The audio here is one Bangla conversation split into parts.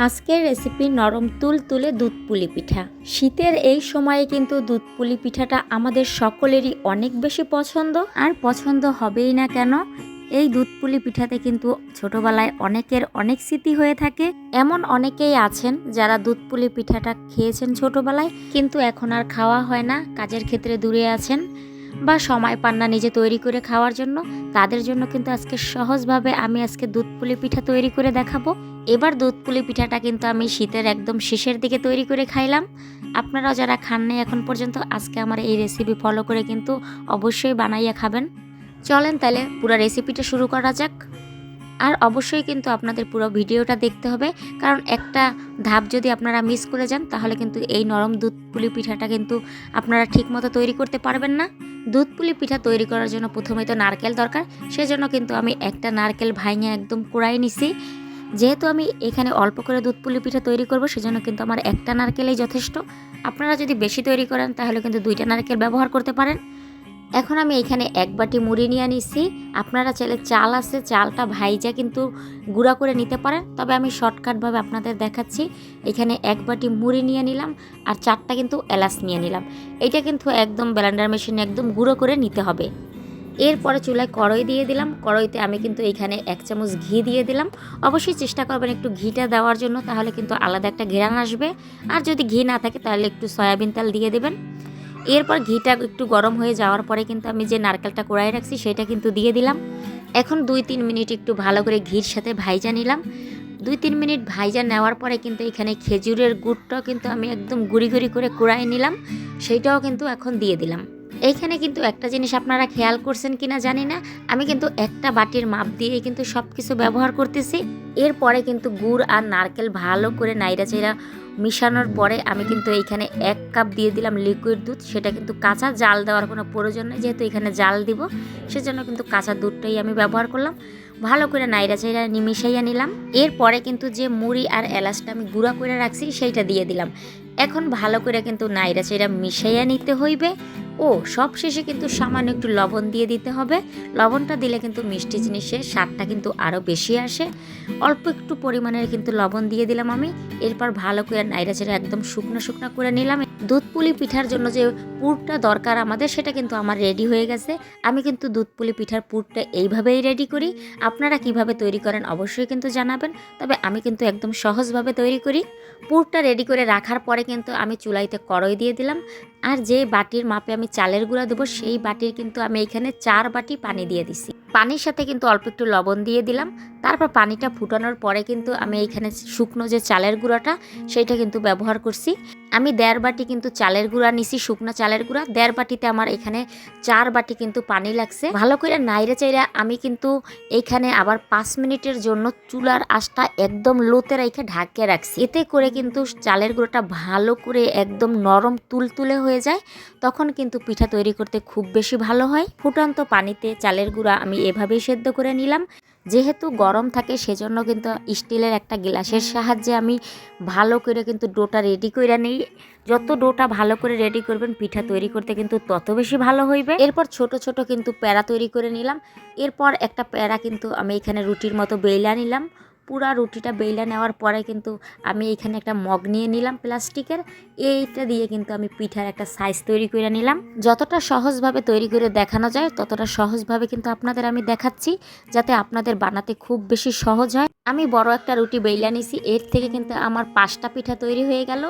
আজকের রেসিপি নরম তুলতুলে দুধ পুলি পিঠা। শীতের এই সময়ে কিন্তু দুধ পুলি পিঠাটা আমাদের সকলেরই অনেক বেশি পছন্দ, আর পছন্দ হবেই না কেন। এই দুধ পুলি পিঠাতে কিন্তু ছোটবেলায় অনেকের অনেক স্মৃতি হয়ে থাকে। এমন অনেকেই আছেন যারা দুধ পুলি পিঠাটা খেয়েছেন ছোটবেলায়, কিন্তু এখন আর খাওয়া হয় না, কাজের ক্ষেত্রে দূরে আছেন বা সময় পান না নিজে তৈরি করে খাওয়ার জন্য। তাদের জন্য কিন্তু আজকে সহজভাবে আমি আজকে দুধ পুলি পিঠা তৈরি করে দেখাবো। এবার দুধ পুলি পিঠাটা কিন্তু আমি শীতের একদম শেষের দিকে তৈরি করে খাইলাম। আপনারাও যারা খাননি এখন পর্যন্ত, আজকে আমার এই রেসিপি ফলো করে কিন্তু অবশ্যই বানাইয়া খাবেন। চলেন তাহলে পুরো রেসিপিটা শুরু করা যাক। আর অবশ্যই কিন্তু আপনাদের পুরো ভিডিওটা দেখতে হবে, কারণ একটা ধাপ যদি আপনারা মিস করে যান তাহলে কিন্তু এই নরম দুধ পুলি পিঠাটা কিন্তু আপনারা ঠিকমতো তৈরি করতে পারবেন না। দুধ পুলি পিঠা তৈরি করার জন্য প্রথমে তো নারকেল দরকার, সেজন্য কিন্তু আমি একটা নারকেল ভাঙে একদম কুড়াই নিছি। যেহেতু আমি এখানে অল্প করে দুধ পুলি পিঠা তৈরি করব, সেজন্য কিন্তু আমার একটা নারকেলেই যথেষ্ট। আপনারা যদি বেশি তৈরি করেন তাহলে কিন্তু দুইটা নারকেল ব্যবহার করতে পারেন। এখন আমি এখানে এক বাটি মুড়ি নিয়ে নিছি। আপনারা চাইলে চাল আছে, চালটা ভাইজা কিন্তু গুঁড়া করে নিতে পারেন, তবে আমি শর্টকাটভাবে আপনাদের দেখাচ্ছি। এখানে এক বাটি মুড়ি নিয়ে নিলাম আর 4টা কিন্তু এলাচ নিয়ে নিলাম। এটা কিন্তু একদম ব্লেন্ডার মেশিনে একদম গুঁড়ো করে নিতে হবে। এরপরে চুলায় কড়াই দিয়ে দিলাম। কড়াইতে আমি কিন্তু এখানে 1 চামচ ঘি দিয়ে দিলাম। অবশ্যই চেষ্টা করবেন একটু ঘিটা দেওয়ার জন্য, তাহলে কিন্তু আলাদা একটা ঘ্রাণ আসবে। আর যদি ঘি না থাকে তাহলে একটু সয়াবিন তেল দিয়ে দেবেন। এরপর ঘিটা একটু গরম হয়ে যাওয়ার পরে কিন্তু আমি যে নারকেলটা কুড়াই রাখছি সেটা কিন্তু দিয়ে দিলাম। এখন 2-3 মিনিট একটু ভালো করে ঘির সাথে ভাইজা নিলাম। 2-3 মিনিট ভাইজা নেওয়ার পরে কিন্তু এখানে খেজুরের গুড়টাও কিন্তু আমি একদম গুঁড়ি গুঁড়ি করে কুড়াই নিলাম, সেইটাও কিন্তু এখন দিয়ে দিলাম। এইখানে কিন্তু একটা জিনিস আপনারা খেয়াল করছেন কিনা জানি না, আমি কিন্তু একটা বাটির মাপ দিয়ে কিন্তু সব কিছু ব্যবহার করতেছি। এরপরে কিন্তু গুড় আর নারকেল ভালো করে নাইড়া চাইড়া মিশানোর পরে আমি কিন্তু এইখানে 1 কাপ দিয়ে দিলাম লিকুইড দুধ। সেটা কিন্তু কাঁচা, জাল দেওয়ার কোনো প্রয়োজন নেই, যেহেতু এখানে জাল দিব সেজন্য কিন্তু কাঁচা দুধটাই আমি ব্যবহার করলাম। ভালো করে নাইড়া চাইড়া মিশাইয়া নিলাম। এরপরে কিন্তু যে মুড়ি আর এলাচটা আমি গুঁড়া করে রাখছি সেইটা দিয়ে দিলাম। এখন ভালো করে কিন্তু নাইড়া চাইড়া মিশাইয়া নিতে হইবে। ও সব শেষে কিন্তু সামান্য একটু লবণ দিয়ে দিতে হবে। লবণটা দিলে কিন্তু মিষ্টি জিনিসের স্বাদটা কিন্তু আরও বেশি আসে। অল্প একটু পরিমাণের কিন্তু লবণ দিয়ে দিলাম আমি। এরপর ভালো করে নাইড়া চাইড়া একদম শুকনো শুকনো করে নিলাম। দুধ পুলি পিঠার জন্য যে পুরটা দরকার আমাদের, সেটা কিন্তু আমার রেডি হয়ে গেছে। আমি কিন্তু দুধ পুলি পিঠার পুরটা এইভাবেই রেডি করি। আপনারা কিভাবে তৈরি করেন অবশ্যই কিন্তু জানাবেন, তবে আমি কিন্তু একদম সহজভাবে তৈরি করি। পুরটা রেডি করে রাখার পরে কিন্তু আমি চুলাইতে কড়াই দিয়ে দিলাম। আর যে বাটির মাপে আমি চালের গুঁড়া দেবো সেই বাটির কিন্তু আমি এখানে 4 বাটি পানি দিয়ে দিছি। পানির সাথে কিন্তু অল্প একটু লবণ দিয়ে দিলাম। তারপর পানিটা ফুটানোর পরে কিন্তু আমি এইখানে শুকনো যে চালের গুঁড়াটা সেইটা কিন্তু ব্যবহার করছি। আমি 1.5 বাটি কিন্তু চালের গুঁড়া নিছি, শুকনো চালের গুঁড়া। 1.5 বাটিতে আমার এখানে 4 বাটি কিন্তু পানি লাগছে। ভালো করে নাইড়ে চাইড়া আমি কিন্তু এইখানে আবার 5 মিনিটের জন্য চুলার আঁচটা একদম লোতে রেখে ঢাকিয়ে রাখছি। এতে করে কিন্তু চালের গুঁড়োটা ভালো করে একদম নরম তুলতুলে হয়ে যায়, তখন কিন্তু পিঠা তৈরি করতে খুব বেশি ভালো হয়। ফুটন্ত পানিতে চালের গুঁড়া আমি এভাবেই সেদ্ধ করে নিলাম। যেহেতু গরম থাকে সেজন্য কিন্তু স্টিলের একটা গ্লাসের সাহায্যে আমি ভালো করে কিন্তু ডোটা রেডি করে নিই। যত ডোটা ভালো করে রেডি করবেন পিঠা তৈরি করতে কিন্তু তত বেশি ভালো হইবে। এরপর ছোট ছোট কিন্তু প্যাড়া তৈরি করে নিলাম। এরপর একটা প্যাড়া কিন্তু আমি এখানে রুটির মতো বেইলা নিলাম। পুরা রুটিটা বেইলা নেওয়ার পরে কিন্তু আমি এখানে একটা মগ নিয়ে নিলাম প্লাস্টিকের। এইটা দিয়ে কিন্তু আমি পিঠার একটা সাইজ তৈরি করে নিলাম। যতটা সহজভাবে তৈরি করে দেখানো যায় ততটা সহজভাবে কিন্তু আপনাদের আমি দেখাচ্ছি, যাতে আপনাদের বানাতে খুব বেশি সহজ হয়। আমি বড় একটা রুটি বেইলা নিছি, এর থেকে কিন্তু আমার 5টা পিঠা তৈরি হয়ে গেল।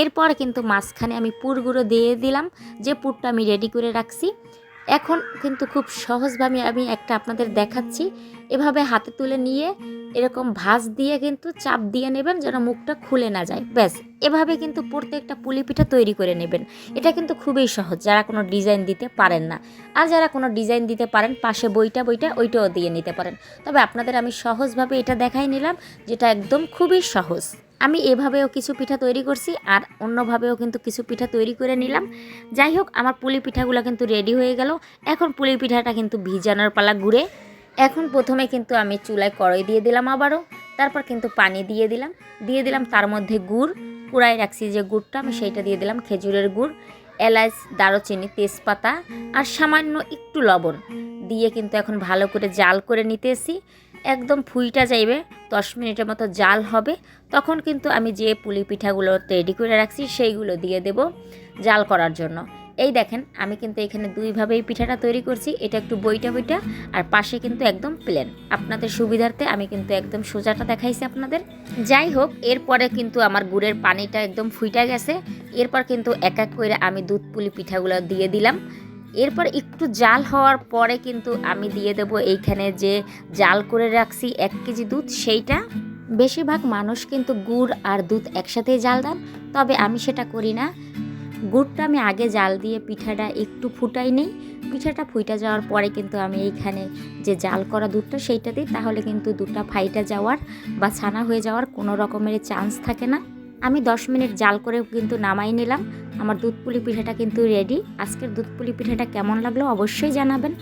এরপর কিন্তু মাঝখানে আমি পুরগুলো দিয়ে দিলাম, যে পুরটা আমি রেডি করে রাখছি। এখন কিন্তু খুব সহজভাবে আমি একটা আপনাদের দেখাচ্ছি। এভাবে হাতে তুলে নিয়ে এরকম ভাঁজ দিয়ে কিন্তু চাপ দিয়ে নেবেন যেন মুখটা খুলে না যায়। ব্যাস, এভাবে কিন্তু প্রত্যেকটা পুলি পিঠা তৈরি করে নেবেন। এটা কিন্তু খুবই সহজ, যারা কোনো ডিজাইন দিতে পারেন না। আর যারা কোনো ডিজাইন দিতে পারেন, পাশে বইটা ওইটাও দিয়ে নিতে পারেন। তবে আপনাদের আমি সহজভাবে এটা দেখাই নিলাম, যেটা একদম খুবই সহজ। আমি এভাবেও কিছু পিঠা তৈরি করছি আর অন্যভাবেও কিন্তু কিছু পিঠা তৈরি করে নিলাম। যাই হোক, আমার পুলি পিঠাগুলো কিন্তু রেডি হয়ে গেল। এখন পুলি পিঠাটা কিন্তু ভিজানোর পালা ঘুরে। এখন প্রথমে কিন্তু আমি চুলায় কড়াই দিয়ে দিলাম আবারও। তারপর কিন্তু পানি দিয়ে দিলাম তার মধ্যে গুড়, কুড়াই রাখছি যে গুড়টা আমি সেইটা দিয়ে দিলাম, খেজুরের গুড়, এলাচ, দারুচিনি, তেজপাতা আর সামান্য একটু লবণ দিয়ে কিন্তু এখন ভালো করে জাল করে নিতেছি। একদম ফুইটা যাইবে, 10 মিনিটের মতো জাল হবে, তখন কিন্তু আমি যে পুলি পিঠাগুলো রেডি করে রাখছি সেইগুলো দিয়ে দেব জাল করার জন্য। এই দেখেন আমি কিন্তু এখানে দুইভাবেই পিঠাটা তৈরি করছি, এটা একটু বইটা বইটা আর পাশে কিন্তু একদম প্লেন। আপনাদের সুবিধার্থে আমি কিন্তু একদম সোজাটা দেখাইছি আপনাদের। যাই হোক, এরপরে কিন্তু আমার গুড়ের পানিটা একদম ফুইটা গেছে। এরপর কিন্তু এক এক করে আমি দুধ পুলি পিঠাগুলো দিয়ে দিলাম। এরপর একটু জাল হওয়ার পরে কিন্তু আমি দিয়ে দেব এইখানে যে জাল করে রাখছি 1 কেজি দুধ, সেইটা। বেশিরভাগ মানুষ কিন্তু গুড় আর দুধ একসাথেই জাল দেন, তবে আমি সেটা করি না। গুড়টা আমি আগে জাল দিয়ে পিঠাটা একটু ফুটাই নেই, পিঠাটা ফুইটা যাওয়ার পরে কিন্তু আমি এইখানে যে জাল করা দুধটা সেইটা দিই, তাহলে কিন্তু দুধটা ফাইটা যাওয়ার বা ছানা হয়ে যাওয়ার কোনো রকমের চান্স থাকে না। আমি 10 মিনিট জাল করে কিন্তু নামাই নিলাম। আমার দুধ পুলি পিঠাটা কিন্তু রেডি। আজকের দুধ পুলি পিঠাটা কেমন লাগলো অবশ্যই জানাবেন।